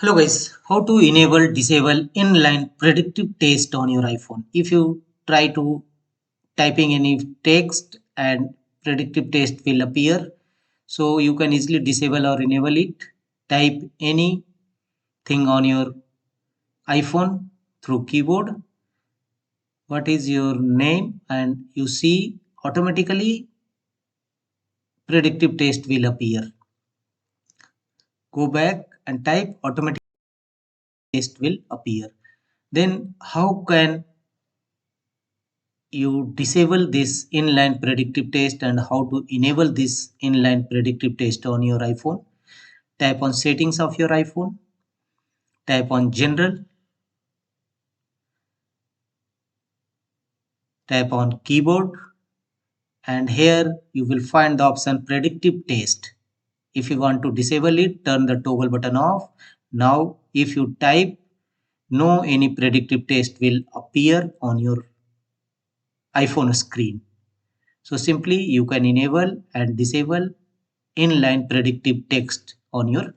Hello guys, how to enable disable inline predictive text on your iPhone. If you try to typing any text and predictive text will appear, so you can easily disable or enable it. Type anything on your iPhone through keyboard. What is your name? And you see automatically predictive text will appear. Go back and type automatic text will appear. Then how can you disable this inline predictive test and how to enable this inline predictive test on your iPhone? Tap on settings of your iPhone, tap on general, tap on keyboard, and here you will find the option predictive test. If you want to disable it, turn the toggle button off. Now if you type, no any predictive test will appear on your iPhone screen. So simply you can enable and disable inline predictive text on your